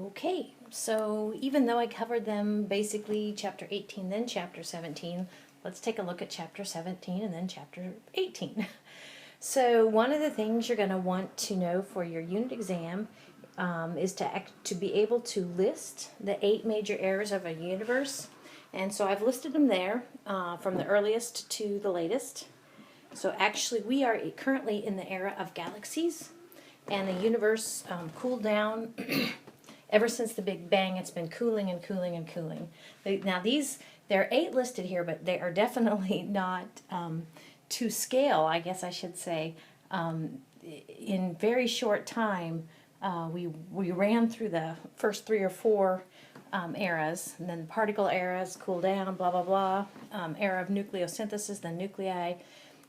Okay, so even though I covered them basically chapter 18, then chapter 17, let's take a look at chapter 17 and then chapter 18. So one of the things you're going to want to know for your unit exam is to be able to list the 8 major eras of a universe. And so I've listed them there from the earliest to the latest. So actually we are currently in the era of galaxies, and the universe cooled down. Ever since the Big Bang, it's been cooling and cooling and cooling. Now there are 8 listed here, but they are definitely not to scale, I guess I should say. In very short time, we ran through the first 3 or 4 eras, and then particle eras, cool down, blah, blah, blah, era of nucleosynthesis, then nuclei.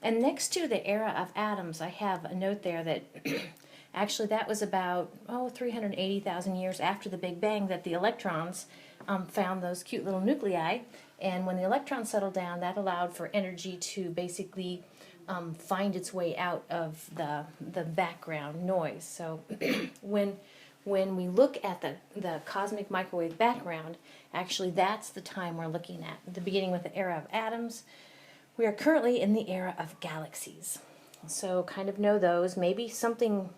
And next to the era of atoms, I have a note there that actually that was about 380,000 years after the Big Bang that the electrons found those cute little nuclei. And when the electrons settled down, that allowed for energy to basically find its way out of the background noise. So when we look at the cosmic microwave background, actually that's the time we're looking at, the beginning with the era of atoms. We are currently in the era of galaxies. So kind of know those, maybe something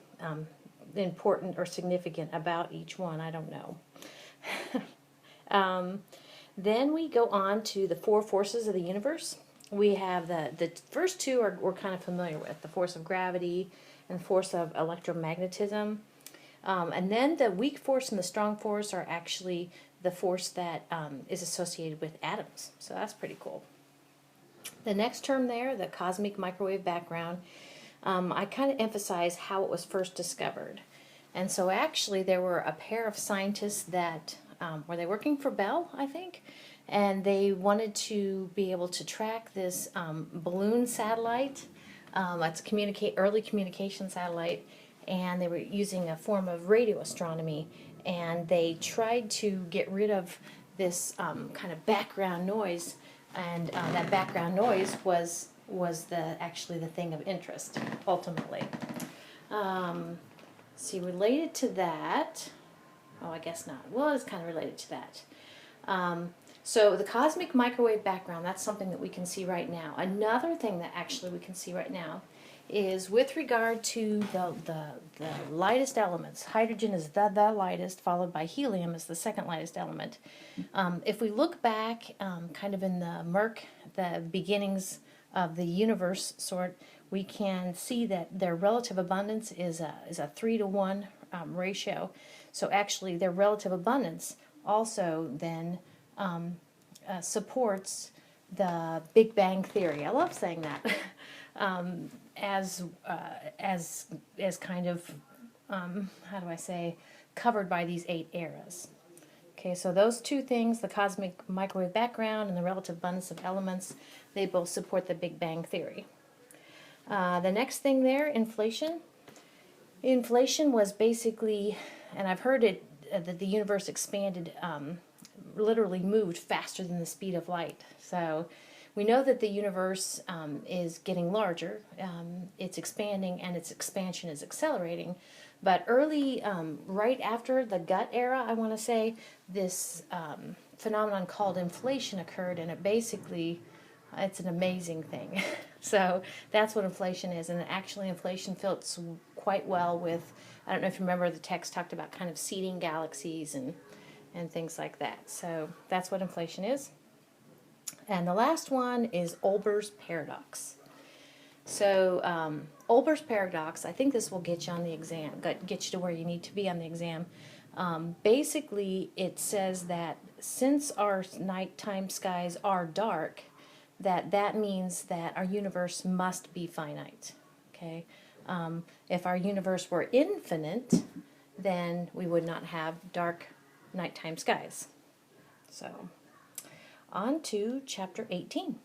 important or significant about each one, I don't know. Then we go on to the 4 forces of the universe. We have the first 2 we're kind of familiar with, the force of gravity and the force of electromagnetism. And then the weak force and the strong force are actually the force that is associated with atoms. So that's pretty cool. The next term there, the cosmic microwave background, I kind of emphasize how it was first discovered. And so actually there were a pair of scientists that, were they working for Bell, I think? And they wanted to be able to track this balloon satellite. It's early communication satellite, and they were using a form of radio astronomy. And they tried to get rid of this kind of background noise, and that background noise was actually the thing of interest, ultimately. See, related to that, I guess not. Well, it's kind of related to that. So the cosmic microwave background, that's something that we can see right now. Another thing that actually we can see right now is with regard to the lightest elements. Hydrogen is the lightest, followed by helium as the second lightest element. If we look back kind of in the beginnings of the universe sort, we can see that their relative abundance is a 3-to-1 ratio. So actually their relative abundance also then supports the Big Bang theory. I love saying that. As kind of how do I say, covered by these 8 eras. Okay, so those 2 things, the cosmic microwave background and the relative abundance of elements, they both support the Big Bang theory. The next thing there, inflation. Inflation was basically, and I've heard it, that the universe expanded, literally moved faster than the speed of light. So we know that the universe is getting larger, it's expanding, and its expansion is accelerating. But early, right after the gut era, I want to say, this phenomenon called inflation occurred, and it's an amazing thing. So that's what inflation is, and actually inflation fits quite well with, I don't know if you remember the text talked about kind of seeding galaxies and things like that. So that's what inflation is. And the last one is Oberst Paradox. So Oberst Paradox, I think this will get you on the exam, get you to where you need to be on the exam. Basically, it says that since our nighttime skies are dark, that means that our universe must be finite. Okay, if our universe were infinite, then we would not have dark nighttime skies. So on to chapter 18,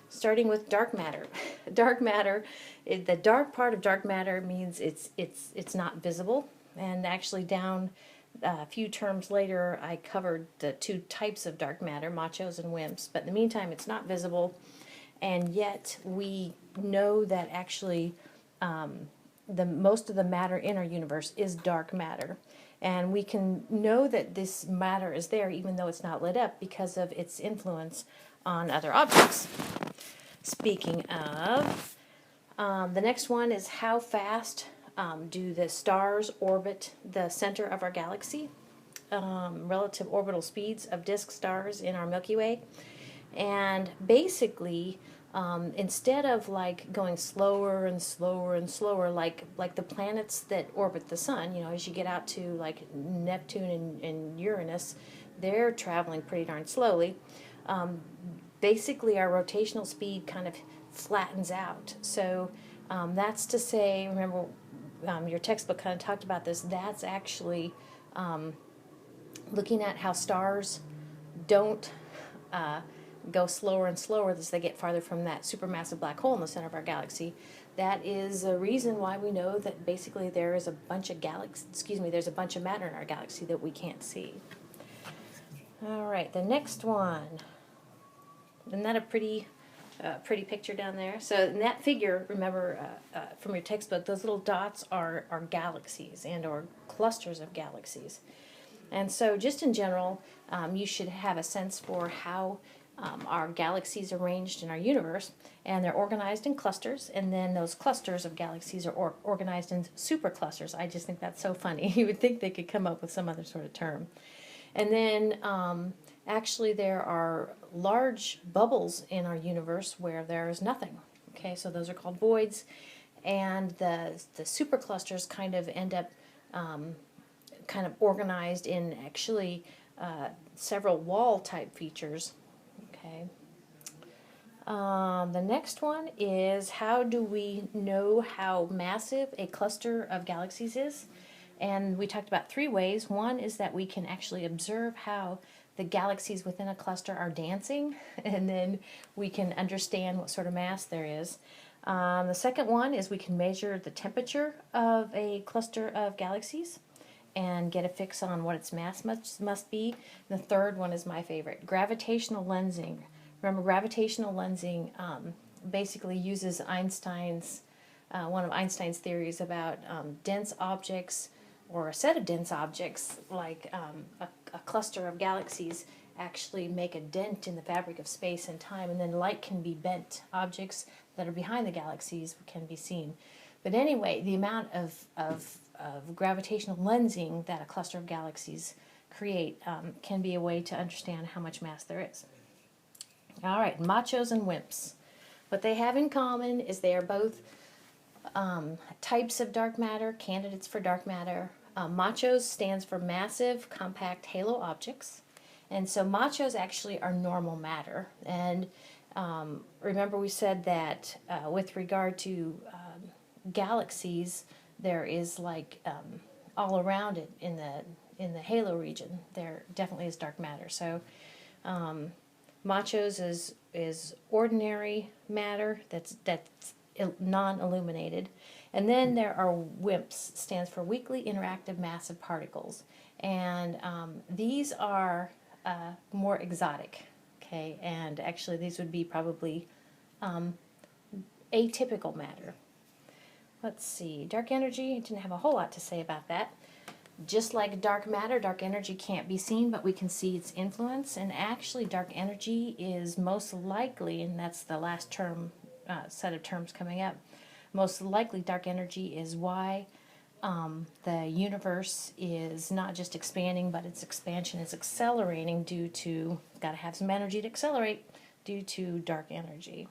starting with dark matter. Dark matter, the dark part of dark matter means it's not visible. And actually down a few terms later, I covered the 2 types of dark matter, machos and wimps. But in the meantime, it's not visible, and yet we know that actually most of the matter in our universe is dark matter. And we can know that this matter is there even though it's not lit up because of its influence on other objects. Speaking of, the next one is how fast do the stars orbit the center of our galaxy? Relative orbital speeds of disk stars in our Milky Way. And basically, instead of like going slower and slower and slower, like the planets that orbit the sun, you know, as you get out to like Neptune and Uranus, they're traveling pretty darn slowly. Basically, our rotational speed kind of flattens out. So that's to say, remember, your textbook kind of talked about this. That's actually looking at how stars don't go slower and slower as they get farther from that supermassive black hole in the center of our galaxy. That is a reason why we know that basically there is a bunch of there's a bunch of matter in our galaxy that we can't see. All right, the next one. Isn't that a pretty picture down there? So in that figure, remember from your textbook, those little dots are galaxies and or clusters of galaxies. And so just in general, you should have a sense for how our galaxies are arranged in our universe, and they're organized in clusters, and then those clusters of galaxies are organized in superclusters. I just think that's so funny. You would think they could come up with some other sort of term. And then actually there are large bubbles in our universe where there is nothing. Okay, so those are called voids, and the superclusters kind of end up kind of organized in actually several wall type features. Okay. The next one is how do we know how massive a cluster of galaxies is? And we talked about 3 ways. One is that we can actually observe how the galaxies within a cluster are dancing, and then we can understand what sort of mass there is. The second one is we can measure the temperature of a cluster of galaxies and get a fix on what its mass must be. And the third one is my favorite, gravitational lensing. Remember, gravitational lensing basically uses Einstein's, one of Einstein's theories about dense objects, or a set of dense objects, like a cluster of galaxies, actually make a dent in the fabric of space and time, and then light can be bent. Objects that are behind the galaxies can be seen. But anyway, the amount of gravitational lensing that a cluster of galaxies create can be a way to understand how much mass there is. All right, machos and WIMPs. What they have in common is they are both types of dark matter, candidates for dark matter. Machos stands for massive compact halo objects. And so machos actually are normal matter. And remember we said that with regard to galaxies, there is like all around it in the halo region, there definitely is dark matter. So machos is ordinary matter that's non-illuminated. And then there are WIMPs, stands for weakly interactive massive particles. And these are more exotic, okay? And actually these would be probably atypical matter. Let's see, dark energy, I didn't have a whole lot to say about that. Just like dark matter, dark energy can't be seen, but we can see its influence. And actually dark energy is most likely, and that's the last term, set of terms coming up, most likely dark energy is why the universe is not just expanding, but its expansion is accelerating due to, got to have some energy to accelerate, due to dark energy.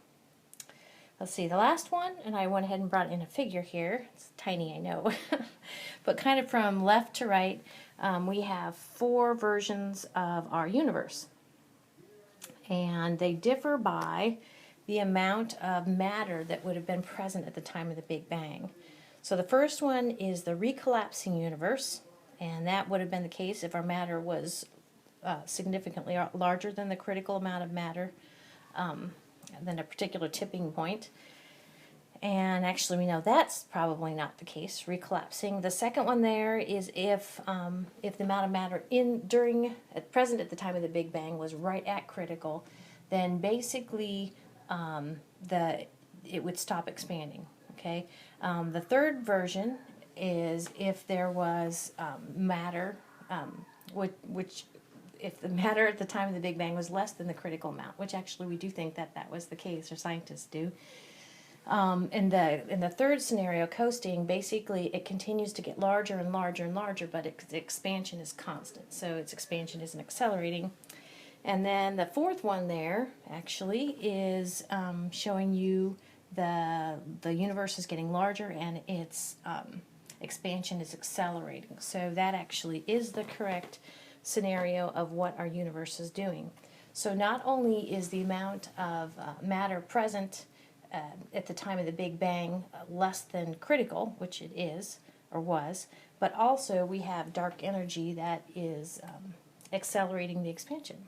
Let's see, the last one, and I went ahead and brought in a figure here. It's tiny, I know. But kind of from left to right, we have 4 versions of our universe. And they differ by the amount of matter that would have been present at the time of the Big Bang. So the first one is the recollapsing universe, and that would have been the case if our matter was significantly larger than the critical amount of matter, than a particular tipping point. And actually we know that's probably not the case, recollapsing. The second one there is if the amount of matter present at the time of the Big Bang was right at critical, then basically it would stop expanding. Okay. The third version is if there was matter, which if the matter at the time of the Big Bang was less than the critical amount, which actually we do think that that was the case, or scientists do. In the third scenario, coasting, basically it continues to get larger and larger and larger, but its expansion is constant, so its expansion isn't accelerating. And then the fourth one there actually is showing you the universe is getting larger and its expansion is accelerating. So that actually is the correct scenario of what our universe is doing. So not only is the amount of matter present at the time of the Big Bang less than critical, which it is or was, but also we have dark energy that is accelerating the expansion.